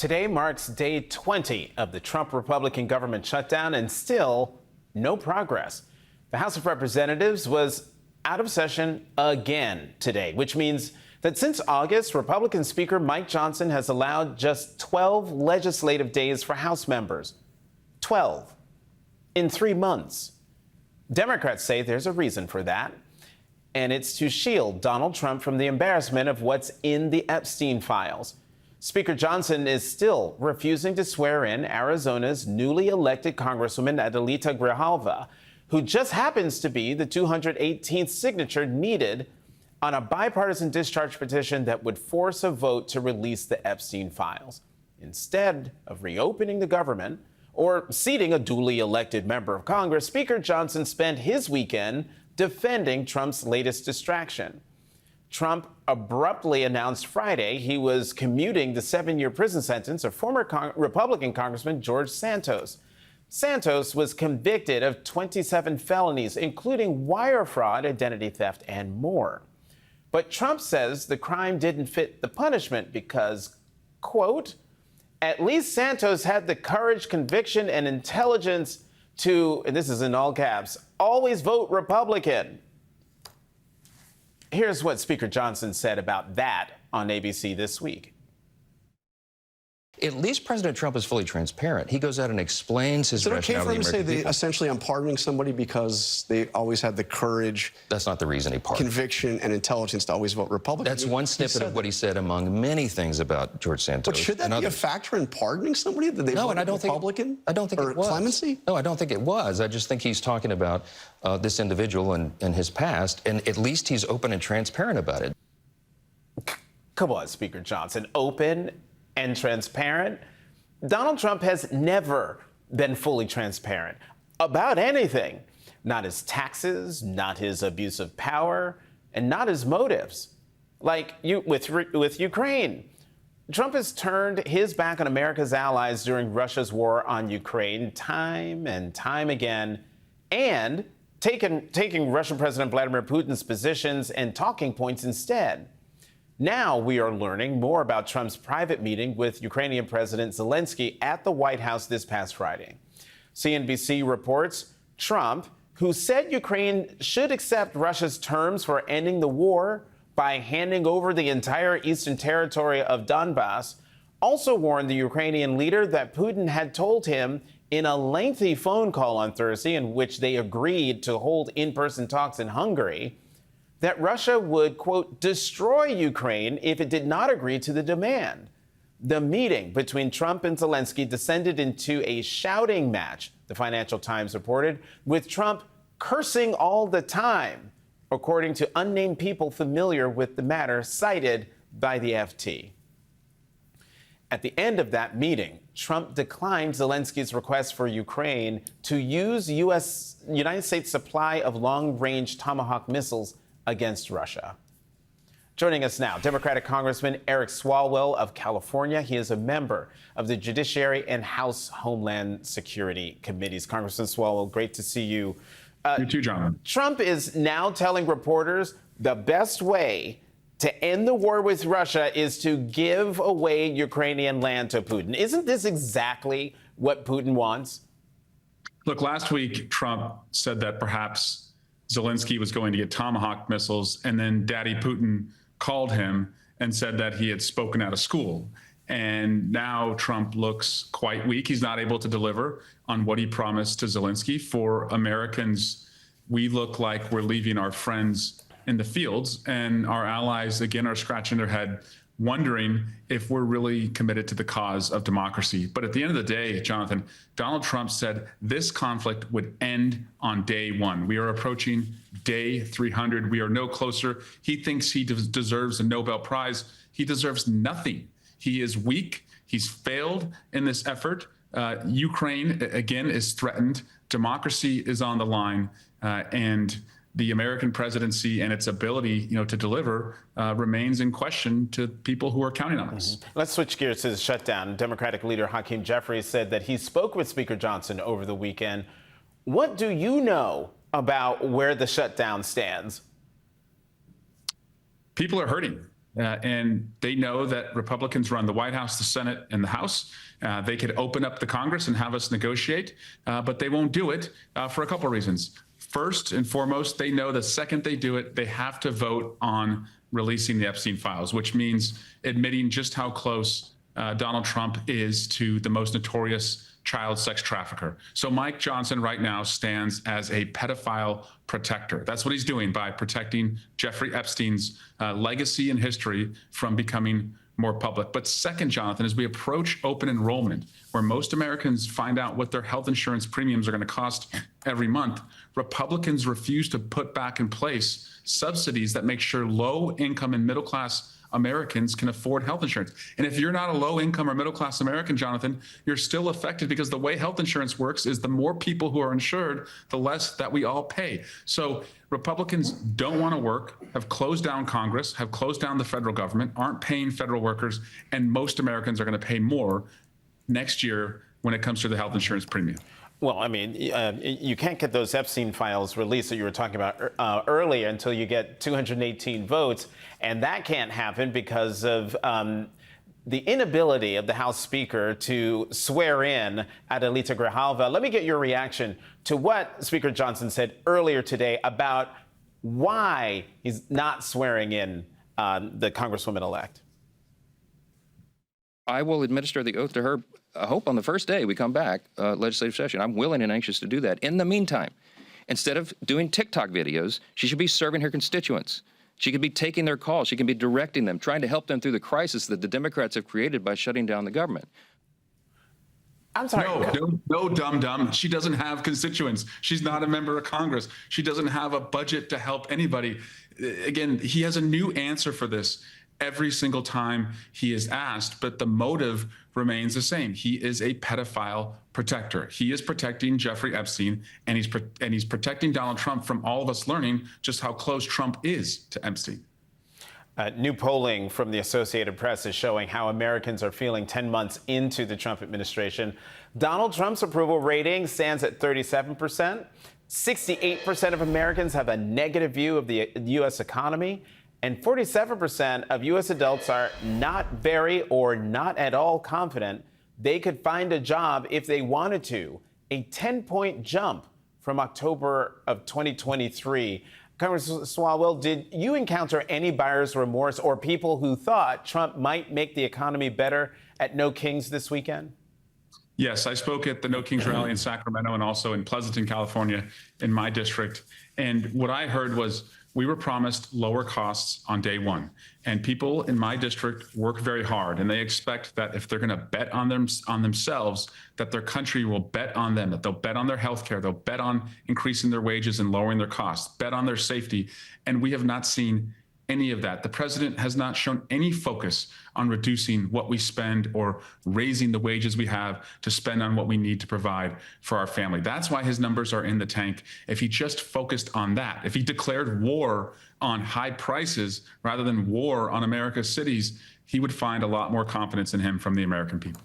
Today marks day 20 of the Trump Republican government shutdown, and still no progress. The House of Representatives was out of session again today, which means that since August, Republican Speaker Mike Johnson has allowed just 12 legislative days for House members. 12 in 3 months. Democrats say there's a reason for that, and it's to shield Donald Trump from the embarrassment of what's in the Epstein files. Speaker Johnson is still refusing to swear in Arizona's newly elected Congresswoman Adelita Grijalva, who just happens to be the 218th signature needed on a bipartisan discharge petition that would force a vote to release the Epstein files. Instead of reopening the government or seating a duly elected member of Congress, Speaker Johnson spent his weekend defending Trump's latest distraction. Trump abruptly announced Friday he was commuting the 7-year prison sentence of former Republican Congressman George Santos. Santos was convicted of 27 felonies, including wire fraud, identity theft, and more. But Trump says the crime didn't fit the punishment because, quote, at least Santos had the courage, conviction, and intelligence to, and this is in all caps, always vote Republican. Here's what Speaker Johnson said about that on ABC This Week. At least President Trump is fully transparent. He goes out and explains his rationale. Is it okay for him to say that essentially I'm pardoning somebody because they always had the courage? That's not the reason he pardoned. Conviction and intelligence to always vote Republican. That's one snippet of what he said among many things about George Santos. But should that be a factor in pardoning somebody that they voted Republican? I don't think it was. Clemency? No, I don't think it was. I just think he's talking about this individual and his past, and at least he's open and transparent about it. Come on, Speaker Johnson, open and transparent? Donald Trump has never been fully transparent about anything. Not his taxes, not his abuse of power, and not his motives. Like with Ukraine. Trump has turned his back on America's allies during Russia's war on Ukraine time and time again, and taking Russian President Vladimir Putin's positions and talking points instead. Now we are learning more about Trump's private meeting with Ukrainian President Zelensky at the White House this past Friday. CNBC reports Trump, who said Ukraine should accept Russia's terms for ending the war by handing over the entire eastern territory of Donbass, also warned the Ukrainian leader that Putin had told him in a lengthy phone call on Thursday, in which they agreed to hold in-person talks in Hungary, that Russia would, quote, destroy Ukraine if it did not agree to the demand. The meeting between Trump and Zelensky descended into a shouting match, the Financial Times reported, with Trump cursing all the time, according to unnamed people familiar with the matter cited by the FT. At the end of that meeting, Trump declined Zelensky's request for Ukraine to use United States supply of long-range Tomahawk missiles against Russia. Joining us now, Democratic Congressman Eric Swalwell of California. He is a member of the Judiciary and House Homeland Security Committees. Congressman Swalwell, great to see you. You too, John. Trump is now telling reporters the best way to end the war with Russia is to give away Ukrainian land to Putin. Isn't this exactly what Putin wants? Look, last week, Trump said that perhaps Zelensky was going to get Tomahawk missiles, and then Daddy Putin called him and said that he had spoken out of school. And now Trump looks quite weak. He's not able to deliver on what he promised to Zelensky. For Americans, we look like we're leaving our friends in the fields, and our allies, again, are scratching their head, wondering if we're really committed to the cause of democracy. But at the end of the day, Jonathan, Donald Trump said this conflict would end on day 1. We are approaching day 300. We are no closer. He thinks he deserves a Nobel Prize. He deserves nothing. He is weak. He's failed in this effort. Ukraine, again, is threatened. Democracy is on the line, and the American presidency and its ability, to deliver remains in question to people who are counting on us. Let's switch gears to the shutdown. Democratic leader Hakeem Jeffries said that he spoke with Speaker Johnson over the weekend. What do you know about where the shutdown stands? People are hurting. And they know that Republicans run the White House, the Senate, and the House. They could open up the Congress and have us negotiate, but they won't do it for a couple of reasons. First and foremost, they know the second they do it, they have to vote on releasing the Epstein files, which means admitting just how close Donald Trump is to the most notorious child sex trafficker. So Mike Johnson right now stands as a pedophile protector. That's what he's doing by protecting Jeffrey Epstein's legacy and history from becoming more public. But second, Jonathan, as we approach open enrollment, where most Americans find out what their health insurance premiums are going to cost every month, Republicans refuse to put back in place subsidies that make sure low income and middle class Americans can afford health insurance. And if you're not a low income or middle class American, Jonathan, you're still affected, because the way health insurance works is the more people who are insured, the less that we all pay. So Republicans don't want to work, have closed down Congress, have closed down the federal government, aren't paying federal workers, and most Americans are going to pay more next year when it comes to the health insurance premium. Well, I mean, you can't get those Epstein files released that you were talking about earlier until you get 218 votes. And that can't happen because of the inability of the House Speaker to swear in Adelita Grijalva. Let me get your reaction to what Speaker Johnson said earlier today about why he's not swearing in the Congresswoman-elect. I will administer the oath to her, I hope on the first day we come back, legislative session. I'm willing and anxious to do that. In the meantime, instead of doing TikTok videos, she should be serving her constituents. She could be taking their calls. She can be directing them, trying to help them through the crisis that the Democrats have created by shutting down the government. I'm sorry. No, dum-dum. She doesn't have constituents. She's not a member of Congress. She doesn't have a budget to help anybody. Again, he has a new answer for this every single time he is asked, but the motive remains the same. He is a pedophile protector. He is protecting Jeffrey Epstein, and he's protecting Donald Trump from all of us learning just how close Trump is to Epstein. New polling from the Associated Press is showing how Americans are feeling 10 months into the Trump administration. Donald Trump's approval rating stands at 37%. 68% of Americans have a negative view of the U.S. economy. And 47% of U.S. adults are not very or not at all confident they could find a job if they wanted to. A 10-point jump from October of 2023. Congressman Swalwell, did you encounter any buyer's remorse or people who thought Trump might make the economy better at No Kings this weekend? Yes, I spoke at the No Kings rally in Sacramento and also in Pleasanton, California, in my district. And what I heard was, we were promised lower costs on day one, and people in my district work very hard, and they expect that if they're going to bet on themselves, that their country will bet on them, that they'll bet on their health care, they'll bet on increasing their wages and lowering their costs, bet on their safety. And we have not seen any of that. The president has not shown any focus on reducing what we spend or raising the wages we have to spend on what we need to provide for our family. That's why his numbers are in the tank. If he just focused on that, if he declared war on high prices rather than war on America's cities, he would find a lot more confidence in him from the American people.